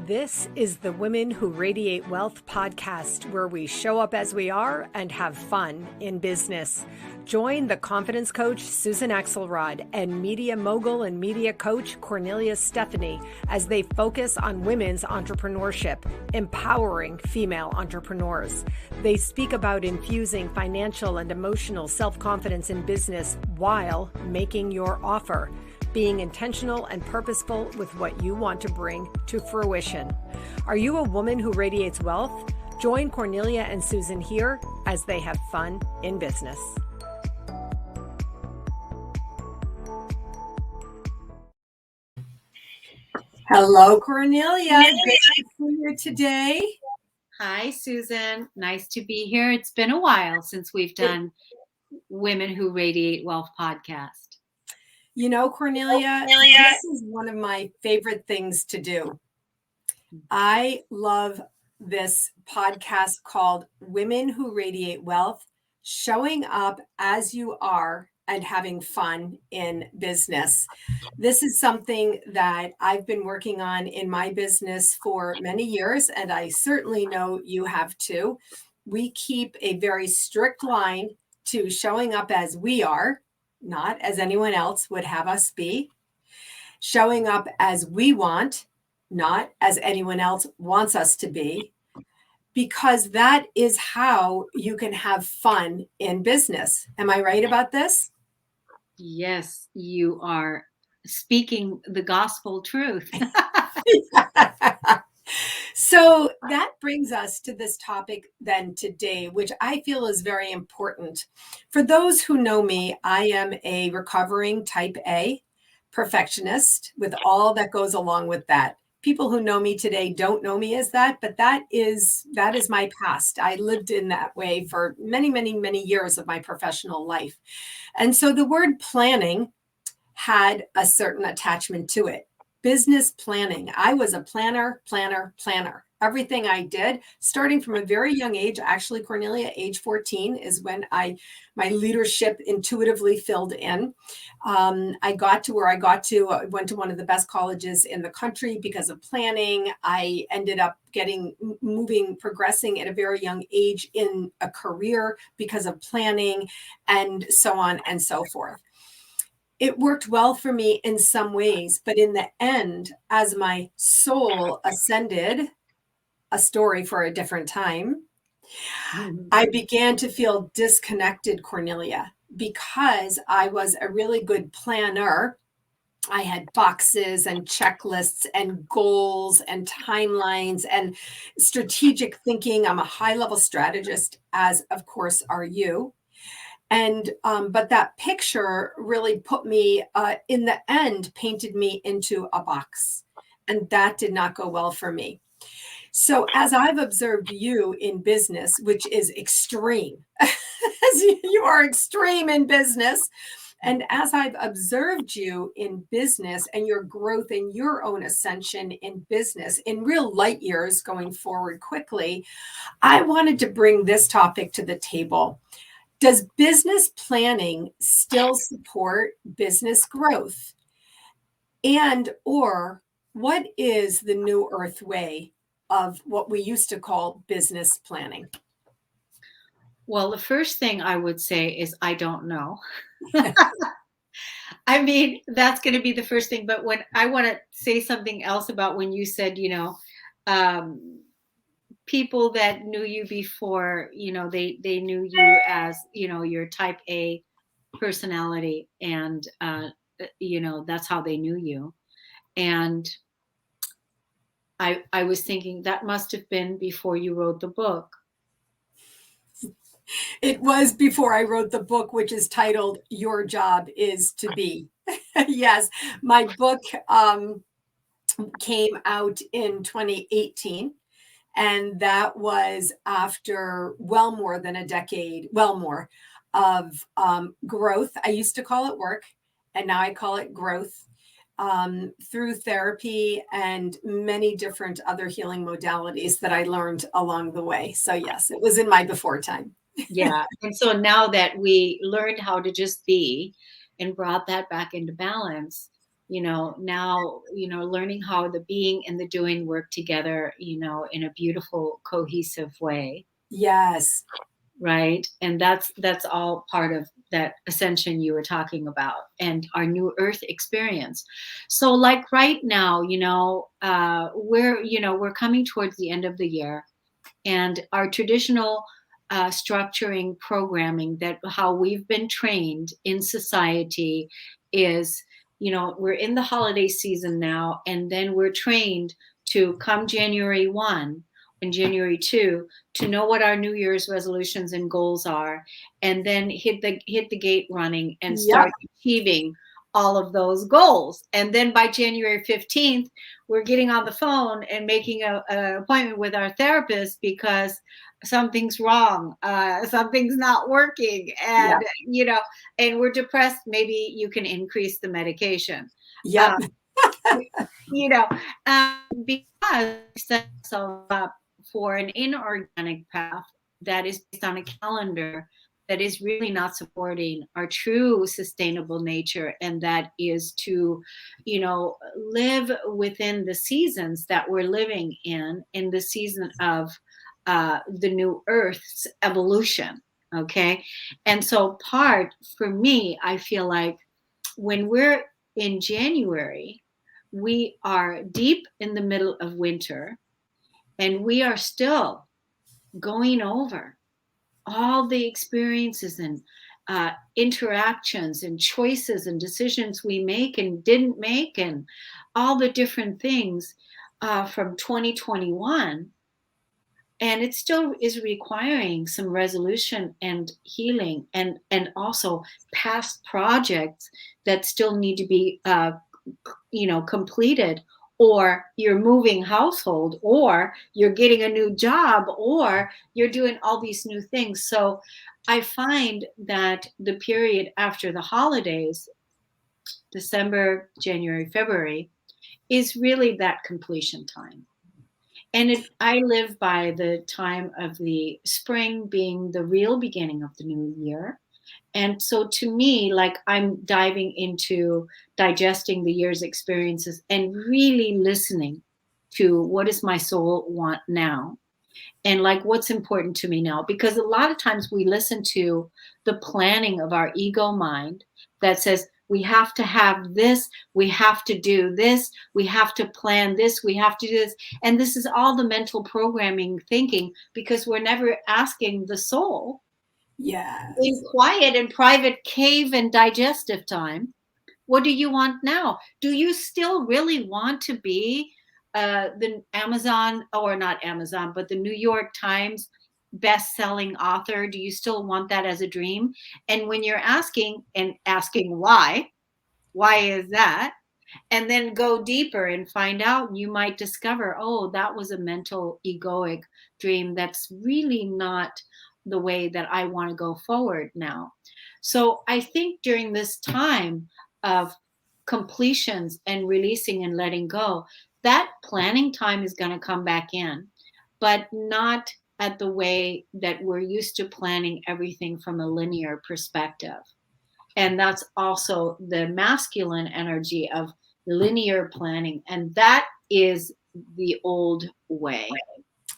This is the Women Who Radiate Wealth podcast, where we show up as we are and have fun in business. Join the confidence coach, Susan Axelrod, and media mogul and media coach, Kornelia Stephanie, as they focus on women's entrepreneurship, empowering female entrepreneurs. They speak about infusing financial and emotional self-confidence in business while making your offer, being intentional and purposeful with what you want to bring to fruition. Are you a woman who radiates wealth? Join Kornelia and Susan here as they have fun in business. Hello, Kornelia. Good to see you today. Hi, Susan. Nice to be here. It's been a while since we've done Women Who Radiate Wealth podcast. You know, Kornelia, this is one of my favorite things to do. I love this podcast called Women Who Radiate Wealth, showing up as you are and having fun in business. This is something that I've been working on in my business for many years, and I certainly know you have too. We keep a very strict line to showing up as we are, not as anyone else would have us be, showing up as we want, not as anyone else wants us to be, because that is how you can have fun in business. Am I right about this? Yes, you are speaking the gospel truth. So that brings us to this topic then today, which I feel is very important. For those who know me, I am a recovering type A perfectionist with all that goes along with that. People who know me today don't know me as that, but that is my past. I lived in that way for many, many, many years of my professional life. And so the word planning had a certain attachment to it. Business planning. I was a planner. Everything I did, starting from a very young age, actually, Kornelia, age 14 is when my leadership intuitively filled in. I got to where I got to. I went to one of the best colleges in the country because of planning. I ended up progressing at a very young age in a career because of planning, and so on and so forth. It worked well for me in some ways, but in the end, as my soul ascended, a story for a different time, I began to feel disconnected, Kornelia, because I was a really good planner. I had boxes and checklists and goals and timelines and strategic thinking. I'm a high-level strategist, as of course are you. And but that picture really put me in the end, painted me into a box, and that did not go well for me. So as I've observed you in business, which is extreme, as you are extreme in business, and as I've observed you in business and your growth and your own ascension in business in real light years going forward quickly, I wanted to bring this topic to the table. Does business planning still support business growth? And or what is the new earth way of what we used to call business planning? Well, the first thing I would say is I don't know. I mean, that's going to be the first thing. But when I want to say something else about when you said, people that knew you before, they knew you as, your type A personality, and, that's how they knew you. And I was thinking that must have been before you wrote the book. It was before I wrote the book, which is titled Your Job is to Be. Yes, my book came out in 2018. And that was after well more than a decade, of growth. I used to call it work, and now I call it growth through therapy and many different other healing modalities that I learned along the way. So yes, it was in my before time. Yeah. And so now that we learned how to just be and brought that back into balance, now, learning how the being and the doing work together, in a beautiful, cohesive way. Yes. Right. And that's all part of that ascension you were talking about and our new earth experience. So like right now, we're coming towards the end of the year, and our traditional structuring programming, that how we've been trained in society is, we're in the holiday season now, and then we're trained to come January 1 and January 2 to know what our New Year's resolutions and goals are, and then hit the gate running and Yep. start achieving all of those goals. And then by January 15th, we're getting on the phone and making an appointment with our therapist because something's wrong, something's not working, and and we're depressed. Maybe you can increase the medication. Yep. Because we set ourselves up for an inorganic path that is based on a calendar that is really not supporting our true sustainable nature, and that is to, live within the seasons that we're living in the season of the new Earth's evolution. Okay. And so part for me, I feel like when we're in January, we are deep in the middle of winter, and we are still going over all the experiences and interactions and choices and decisions we make and didn't make, and all the different things from 2021. And it still is requiring some resolution and healing, and also past projects that still need to be completed, or you're moving household, or you're getting a new job, or you're doing all these new things. So I find that the period after the holidays, December, January, February, is really that completion time. And I live by the time of the spring being the real beginning of the new year. And so to me, like, I'm diving into digesting the year's experiences and really listening to what does my soul want now, and like what's important to me now. Because a lot of times we listen to the planning of our ego mind that says we have to have this, we have to do this, we have to plan this, we have to do this. And this is all the mental programming thinking, because we're never asking the soul Yes. in quiet and private cave and digestive time, what do you want now? Do you still really want to be the Amazon, or not Amazon, but the New York Times best-selling author? Do you still want that as a dream? And when you're asking why is that? And then go deeper and find out, you might discover, oh, that was a mental egoic dream. That's really not the way that I want to go forward now. So I think during this time of completions and releasing and letting go, that planning time is going to come back in, but not at the way that we're used to planning everything from a linear perspective. And that's also the masculine energy of linear planning. And that is the old way.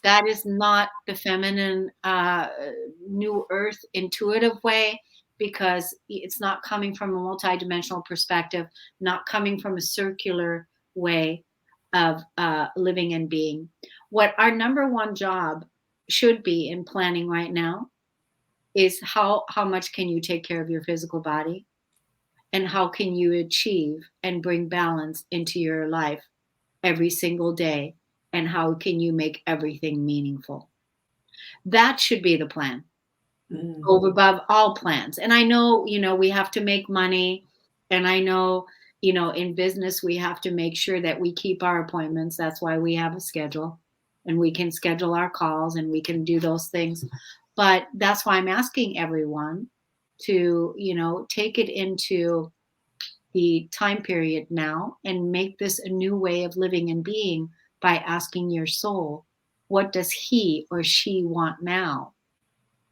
That is not the feminine, new earth intuitive way, because it's not coming from a multidimensional perspective, not coming from a circular way of living and being. What our number one job should be in planning right now is how much can you take care of your physical body, and how can you achieve and bring balance into your life every single day, and how can you make everything meaningful. That should be the plan, over above all plans. And I know, we have to make money, and I know, in business we have to make sure that we keep our appointments. That's why we have a schedule, and we can schedule our calls, and we can do those things. But that's why I'm asking everyone to, take it into the time period now and make this a new way of living and being, by asking your soul, what does he or she want now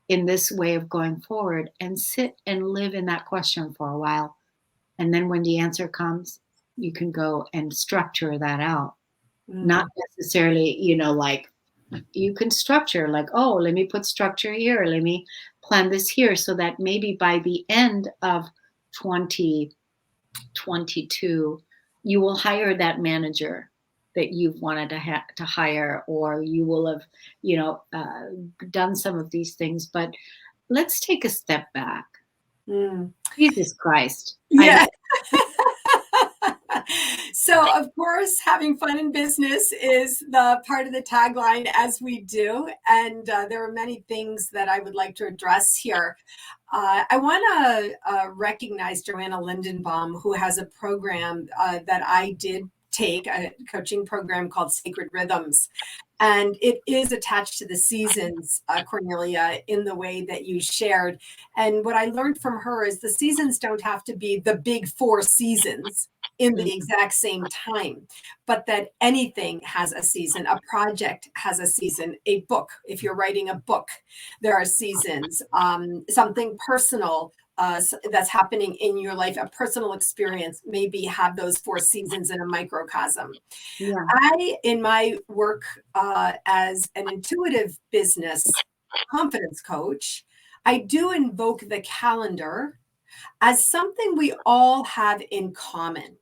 in this way of going forward, and sit and live in that question for a while. And then when the answer comes, you can go and structure that out. Not necessarily, like you can structure like, oh, let me put structure here. Let me plan this here so that maybe by the end of 2022, you will hire that manager that you've wanted to hire, or you will have, done some of these things. But let's take a step back. Jesus Christ. Yeah. So, of course, having fun in business is the part of the tagline, as we do. And there are many things that I would like to address here. I want to recognize Joanna Lindenbaum, who has a program that I did take, a coaching program called Sacred Rhythms. And it is attached to the seasons, Kornelia, in the way that you shared. And what I learned from her is the seasons don't have to be the big 4 seasons in the exact same time, but that anything has a season. A project has a season. A book, if you're writing a book, there are seasons. Something personal that's happening in your life, a personal experience, maybe have those 4 seasons in a microcosm. Yeah. I, in my work as an intuitive business confidence coach, I do invoke the calendar as something we all have in common.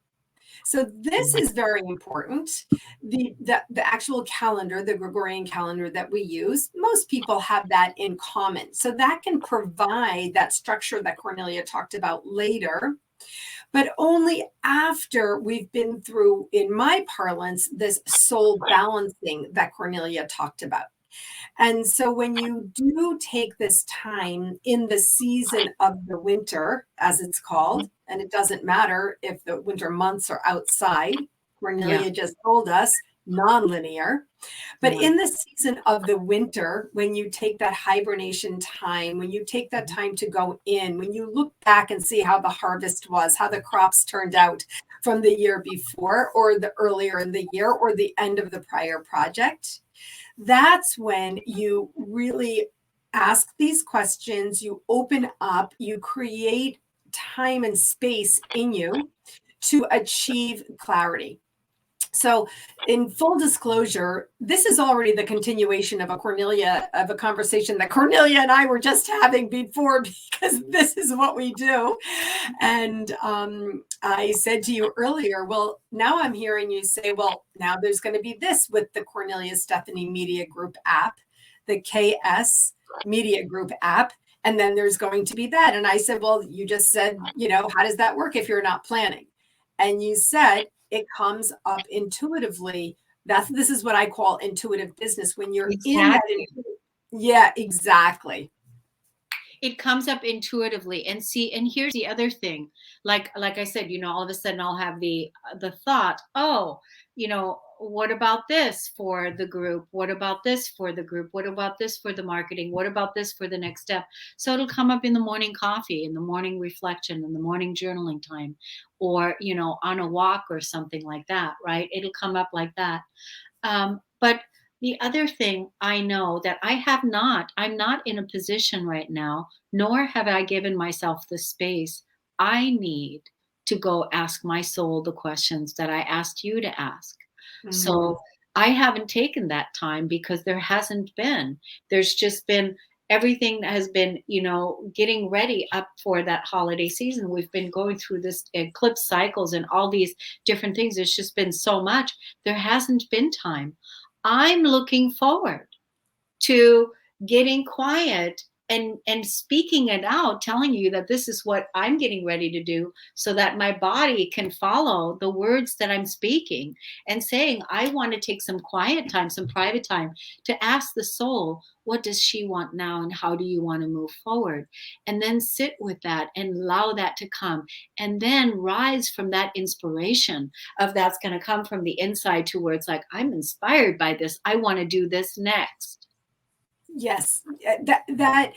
So this is very important. The actual calendar, the Gregorian calendar that we use, most people have that in common. So that can provide that structure that Kornelia talked about later, but only after we've been through, in my parlance, this soul balancing that Kornelia talked about. And so when you do take this time in the season of the winter, as it's called, and it doesn't matter if the winter months are outside, Kornelia just told us, non-linear. But in the season of the winter, when you take that hibernation time, when you take that time to go in, when you look back and see how the harvest was, how the crops turned out from the year before, or the earlier in the year, or the end of the prior project, that's when you really ask these questions, you open up, you create time and space in you to achieve clarity. So in full disclosure, this is already the continuation of a conversation that Kornelia and I were just having before, because this is what we do. And I said to you earlier, well, now I'm hearing you say, well, now there's going to be this with the Kornelia Stephanie Media Group app, the KS Media Group app, and then there's going to be that. And I said, well, you just said, how does that work if you're not planning? And you said, it comes up intuitively. This is what I call intuitive business. When you're in that. Yeah, exactly. It comes up intuitively. And here's the other thing. Like I said, all of a sudden I'll have the thought, oh, what about this for the group? What about this for the group? What about this for the marketing? What about this for the next step? So it'll come up in the morning coffee, in the morning reflection, in the morning journaling time, or, on a walk or something like that, right? It'll come up like that. But the other thing I know that I'm not in a position right now, nor have I given myself the space I need to go ask my soul the questions that I asked you to ask. So I haven't taken that time because there's just been everything that has been, getting ready up for that holiday season. We've been going through this eclipse cycles and all these different things. It's just been so much. There hasn't been time. I'm looking forward to getting quiet and speaking it out, telling you that this is what I'm getting ready to do so that my body can follow the words that I'm speaking, and saying, I want to take some quiet time, some private time to ask the soul, what does she want now? And how do you want to move forward? And then sit with that and allow that to come, and then rise from that inspiration of that's going to come from the inside to where it's like, I'm inspired by this. I want to do this next. Yes, that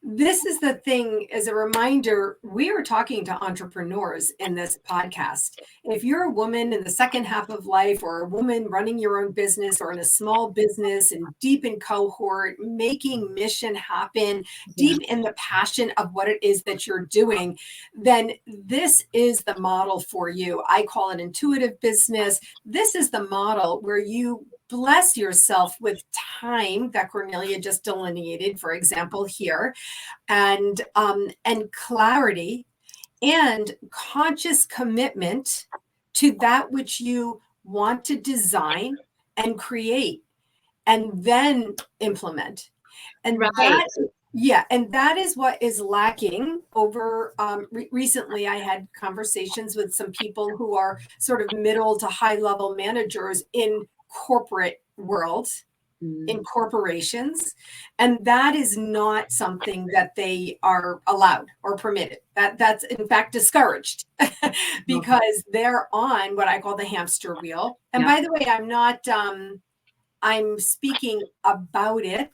this is the thing. As a reminder, we are talking to entrepreneurs in this podcast. If you're a woman in the second half of life, or a woman running your own business, or in a small business and deep in cohort, making mission happen, deep in the passion of what it is that you're doing, then this is the model for you. I call it intuitive business. This is the model where you bless yourself with time that Kornelia just delineated, for example, here, and clarity and conscious commitment to that which you want to design and create and then implement. And Right. that is what is lacking over recently. I had conversations with some people who are sort of middle to high level managers in corporate world, in corporations, and that is not something that they are allowed or permitted. That's in fact discouraged because they're on what I call the hamster wheel. And by the way, I'm speaking about it.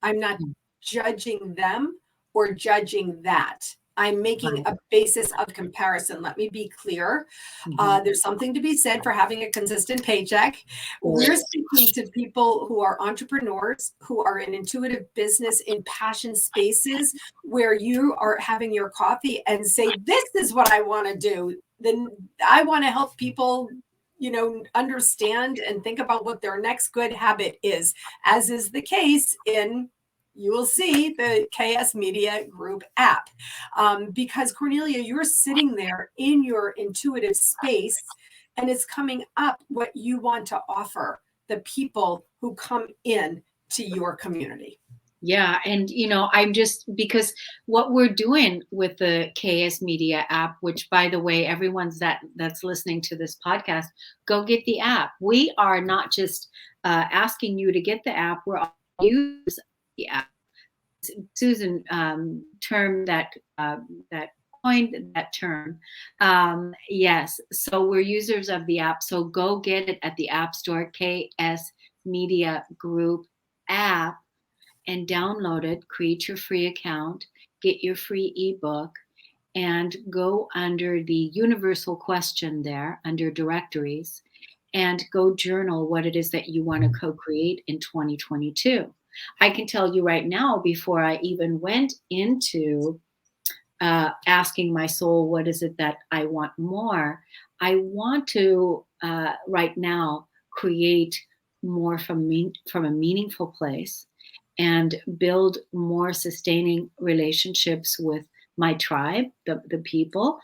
I'm not judging them or judging that. I'm making a basis of comparison. Let me be clear. There's something to be said for having a consistent paycheck. We're speaking to people who are entrepreneurs, who are in intuitive business, in passion spaces, where you are having your coffee and say, this is what I want to do. Then I want to help people, understand and think about what their next good habit is, as is the case in, you will see, the KS Media Group app. Because Kornelia, you're sitting there in your intuitive space and it's coming up what you want to offer the people who come in to your community. Yeah. And, I'm just, because what we're doing with the KS Media app, which, by the way, everyone's that's listening to this podcast, go get the app. We are not just asking you to get the app, we're all use the app. Susan term that coined that term. Yes. So we're users of the app. So go get it at the App Store, KS Media Group app, and download it, create your free account, get your free ebook, and go under the universal question there under directories and go journal what it is that you want to co-create in 2022. I can tell you right now, before I even went into asking my soul, what is it that I want more? I want to right now create more from a meaningful place and build more sustaining relationships with my tribe, the people.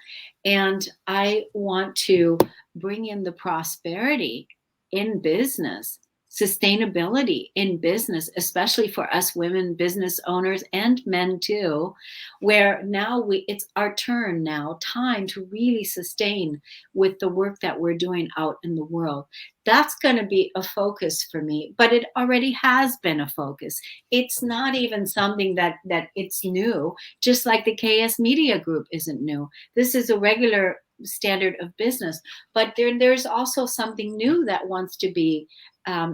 And I want to bring in the prosperity in business, sustainability in business, especially for us women business owners and men too, where now it's our turn now, time to really sustain with the work that we're doing out in the world. That's going to be a focus for me, but it already has been a focus. It's not even something that it's new, just like the KS Media Group isn't new. This is a regular standard of business, but there's also something new that wants to be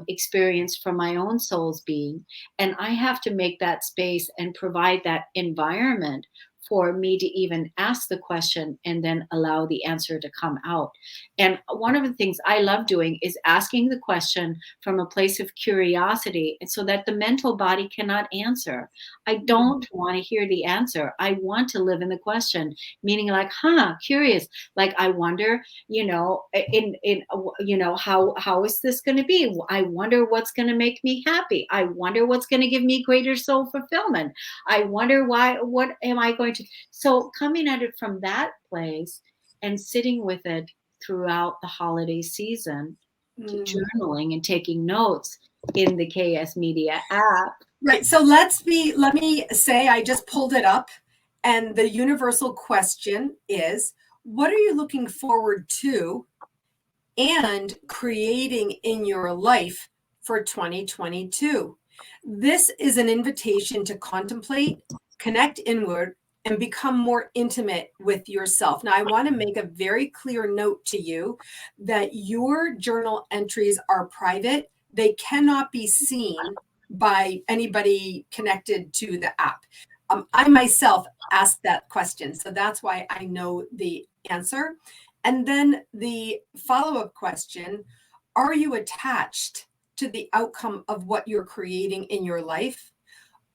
experienced from my own soul's being. And I have to make that space and provide that environment for me to even ask the question and then allow the answer to come out. And one of the things I love doing is asking the question from a place of curiosity, and so that the mental body cannot answer. I don't want to hear the answer. I want to live in the question, meaning like, curious. Like, I wonder, how is this going to be? I wonder what's going to make me happy. I wonder what's going to give me greater soul fulfillment. I wonder what am I going to. So coming at it from that place and sitting with it throughout the holiday season, to journaling and taking notes in the KS Media app. Right. So let me say, I just pulled it up, and the universal question is, what are you looking forward to and creating in your life for 2022? This is an invitation to contemplate, connect inward, and become more intimate with yourself. Now, I want to make a very clear note to you that your journal entries are private. They cannot be seen by anybody connected to the app. I myself asked that question, so that's why I know the answer. And then the follow-up question, are you attached to the outcome of what you're creating in your life?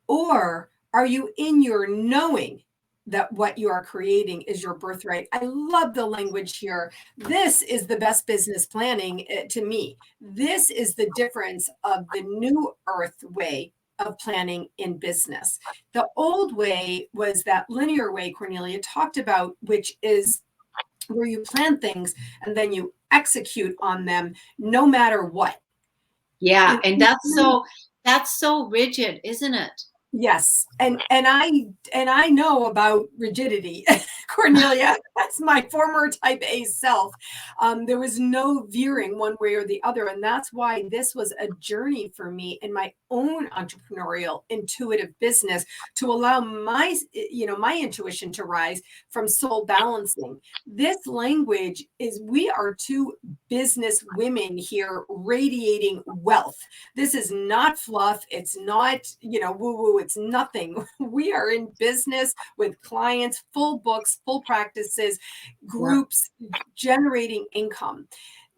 Or are you in your knowing that what you are creating is your birthright? I love the language here. This is the best business planning to me. This is the difference of the new earth way of planning in business. The old way was that linear way Kornelia talked about, which is where you plan things and then you execute on them no matter what. Yeah, and that's so rigid, isn't it? Yes, and I know about rigidity, Kornelia. That's my former type A self. There was no veering one way or the other, and that's why this was a journey for me in my own entrepreneurial intuitive business to allow my intuition to rise from soul balancing. This language is, we are two business women here radiating wealth. This is not fluff. It's not, woo-woo. It's nothing. We are in business with clients, full books, full practices, groups, generating income.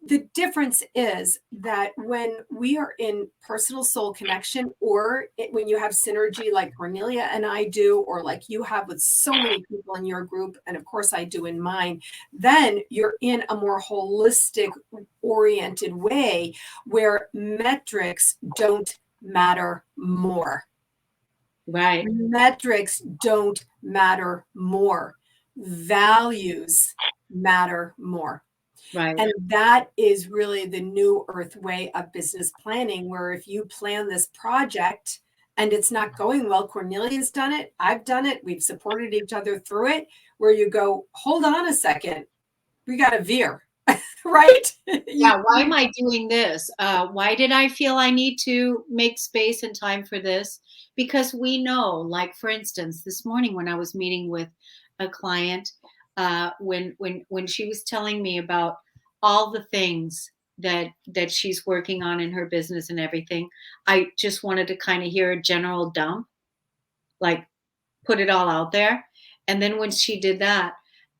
The difference is that when we are in personal soul connection, or when you have synergy like Kornelia and I do, or like you have with so many people in your group, and of course I do in mine, then you're in a more holistic oriented way where metrics don't matter more. Right. Metrics don't matter more. Values matter more. Right. And that is really the new earth way of business planning, where if you plan this project and it's not going well, Kornelia's done it, I've done it, we've supported each other through it, where you go, hold on a second, we got to veer, right? Yeah, why am I doing this? Why did I feel I need to make space and time for this? Because we know, like for instance, this morning when I was meeting with a client, when she was telling me about all the things that she's working on in her business and everything, I just wanted to kind of hear a general dump, like put it all out there. And then when she did that,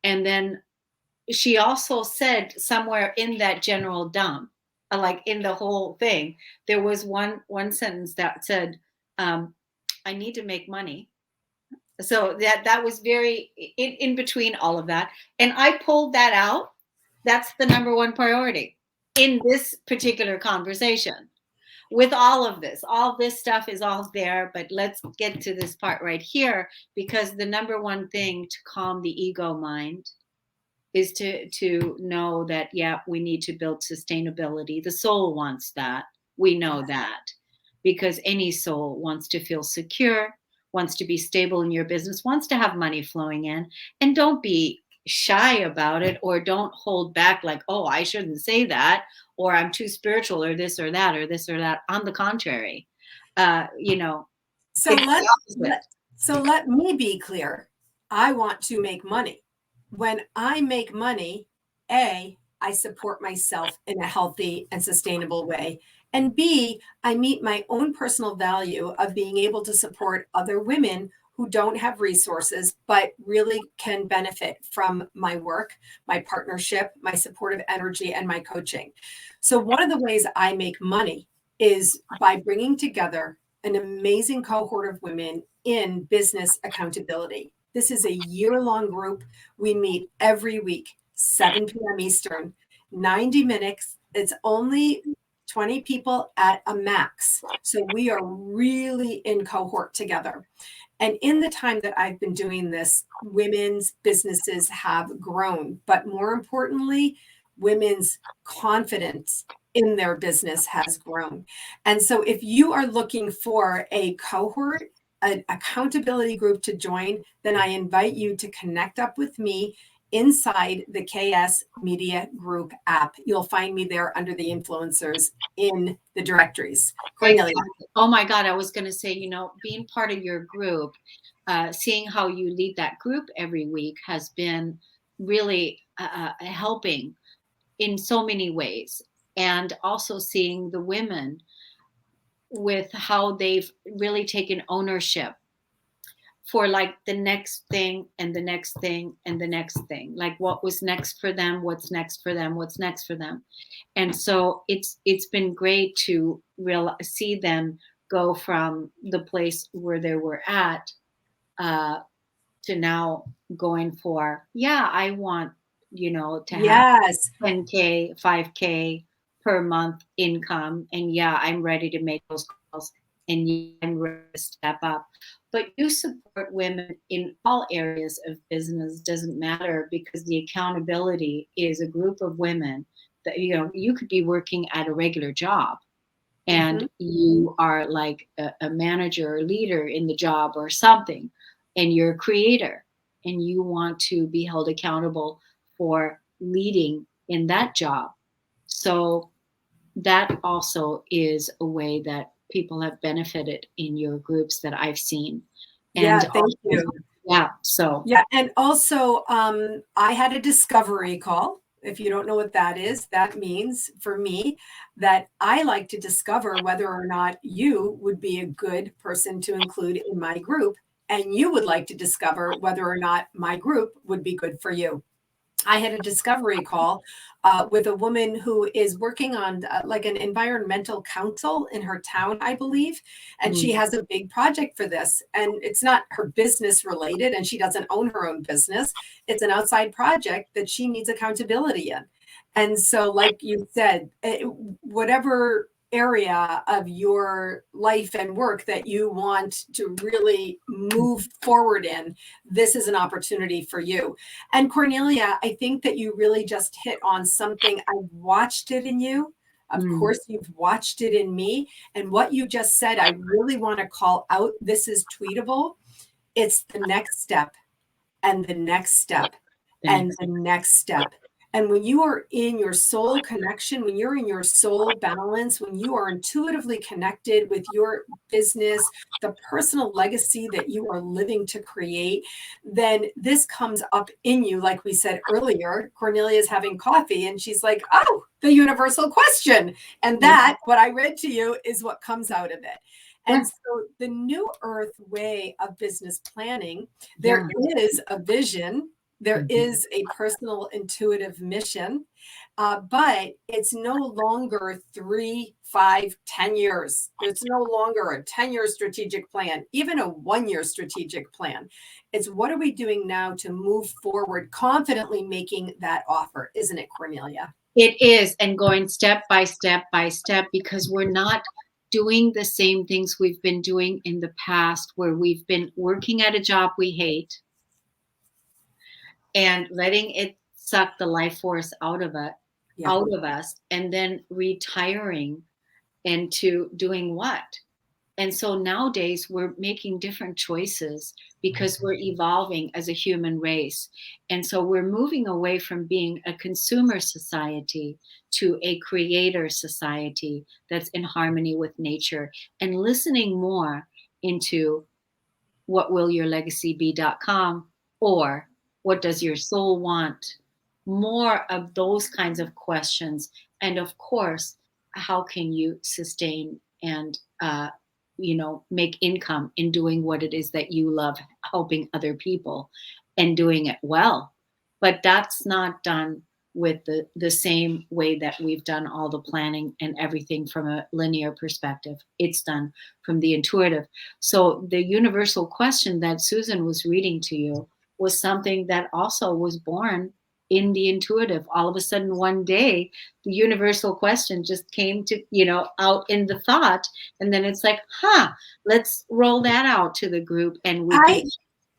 and then she also said somewhere in that general dump, like in the whole thing, there was one sentence that said, "I need to make money." So that was very in between all of that, and I pulled that out. That's the number one priority in this particular conversation. With all this stuff is all there, but let's get to this part right here, because the number one thing to calm the ego mind is to know that, yeah, we need to build sustainability. The soul wants that. We know that, because any soul wants to feel secure, wants to be stable in your business, wants to have money flowing in. And don't be shy about it, or don't hold back like, oh, I shouldn't say that, or I'm too spiritual, or this or that, or this or that. On the contrary, So let me be clear. I want to make money. When I make money, A, I support myself in a healthy and sustainable way. And B, I meet my own personal value of being able to support other women who don't have resources, but really can benefit from my work, my partnership, my supportive energy, and my coaching. So one of the ways I make money is by bringing together an amazing cohort of women in business accountability. This is a year-long group. We meet every week, 7 p.m. Eastern, 90 minutes. It's only 20 people at a max. So we are really in cohort together. And in the time that I've been doing this, women's businesses have grown. But more importantly, women's confidence in their business has grown. And so if you are looking for a cohort, an accountability group to join, then I invite you to connect up with me inside the KS Media Group app. You'll find me there under the influencers in the directories. Kornelia. Oh my God, I was going to say, being part of your group, seeing how you lead that group every week has been really helping in so many ways. And also seeing the women with how they've really taken ownership for like the next thing and the next thing and the next thing, like what was next for them, what's next for them, what's next for them. And so it's been great to see them go from the place where they were at uh, to now going for, yeah, I want, to have Yes. 10K, 5K per month income. And yeah, I'm ready to make those calls. And yeah, I'm ready to step up. But you support women in all areas of business, doesn't matter, because the accountability is a group of women that, you could be working at a regular job Mm-hmm. and you are like a manager or leader in the job or something, and you're a creator and you want to be held accountable for leading in that job. So that also is a way that people have benefited in your groups that I've seen. Yeah, And thank also, you. yeah, so Yeah, and also I had a discovery call. If you don't know what that is, that means for me that I like to discover whether or not you would be a good person to include in my group, and you would like to discover whether or not my group would be good for you. I had a discovery call with a woman who is working on like an environmental council in her town, I believe. And she mm, has a big project for this. And it's not her business related, and she doesn't own her own business. It's an outside project that she needs accountability in. And so, like you said, whatever area of your life and work that you want to really move forward in, this is an opportunity for you. And Cornelia, I think that you really just hit on something. I watched it in you. Of mm, course, you've watched it in me. And what you just said, I really want to call out. This is tweetable. It's the next step and the next step the and next. the next step. And when you are in your soul connection, when you're in your soul balance, when you are intuitively connected with your business, the personal legacy that you are living to create, then this comes up in you. Like we said earlier, Cornelia is having coffee and she's like, oh, the universal question. And that, what I read to you, is what comes out of it. Yeah, And so the New Earth way of business planning, there yeah. is a vision, there Mhm. is a personal intuitive mission, but it's no longer 3, 5, 10 years. It's no longer a 10-year strategic plan, even a 1-year strategic plan. It's what are we doing now to move forward, confidently making that offer, isn't it, Cornelia? It is, and going step by step by step, because we're not doing the same things we've been doing in the past, where we've been working at a job we hate and letting it suck the life force Yeah. out of us, and then retiring into doing what? And so nowadays we're making different choices because we're evolving as a human race. And so we're moving away from being a consumer society to a creator society that's in harmony with nature, and listening more into whatwillyourlegacybe.com, or what does your soul want? More of those kinds of questions. And of course, how can you sustain and make income in doing what it is that you love, helping other people and doing it well? But that's not done with the same way that we've done all the planning and everything from a linear perspective. It's done from the intuitive. So the universal question that Susan was reading to you was something that also was born in the intuitive. All of a sudden, one day, the universal question just came to, out in the thought. And then it's like, let's roll that out to the group. And we can.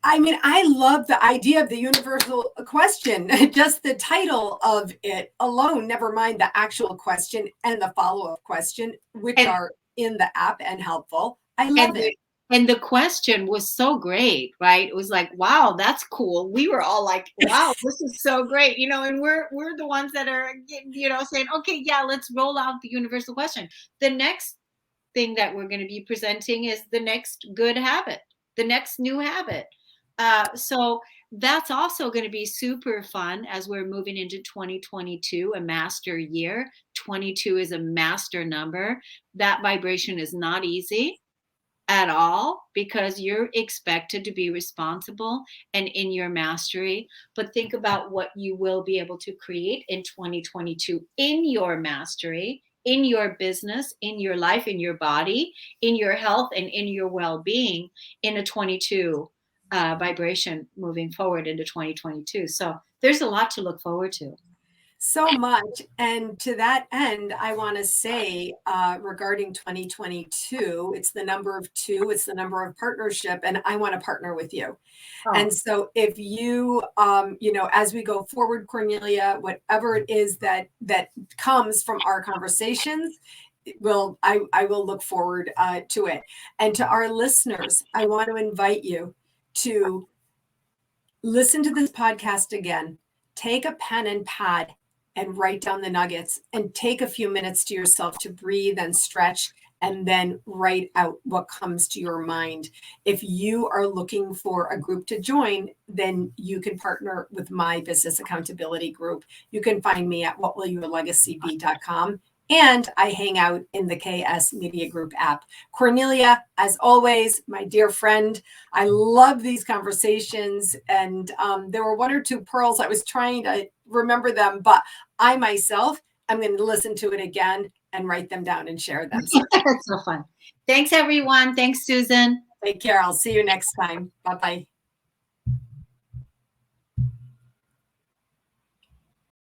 I mean, I love the idea of the universal question, just the title of it alone, never mind the actual question and the follow-up question, which And, are in the app and helpful. I and love it. the question was so great, right? It was like, wow, that's cool. We were all like, wow, this is so great, and we're the ones that are, saying, okay, yeah, let's roll out the universal question. The next thing that we're going to be presenting is the next good habit, the next new habit. So that's also going to be super fun as we're moving into 2022, a master year. 22 is a master number. That vibration is not easy at all because you're expected to be responsible and in your mastery. But think about what you will be able to create in 2022 in your mastery, in your business, in your life, in your body, in your health, and in your well-being in a 22 vibration moving forward into 2022. So there's a lot to look forward to. So much. And to that end, I want to say regarding 2022, it's the number of 2, it's the number of partnership, and I want to partner with you. Oh. And so if you, as we go forward, Kornelia, whatever it is that comes from our conversations, I will look forward to it. And to our listeners, I want to invite you to listen to this podcast again, take a pen and pad and write down the nuggets, and take a few minutes to yourself to breathe and stretch, and then write out what comes to your mind. If you are looking for a group to join, then you can partner with my business accountability group. You can find me at whatwillyourlegacybe.com. And I hang out in the KS Media Group app. Kornelia, as always, my dear friend, I love these conversations. And there were 1 or 2 pearls. I was trying to remember them, but I myself am going to listen to it again and write them down and share them. So that's so fun. Thanks, everyone. Thanks, Susan. Take care. I'll see you next time. Bye-bye.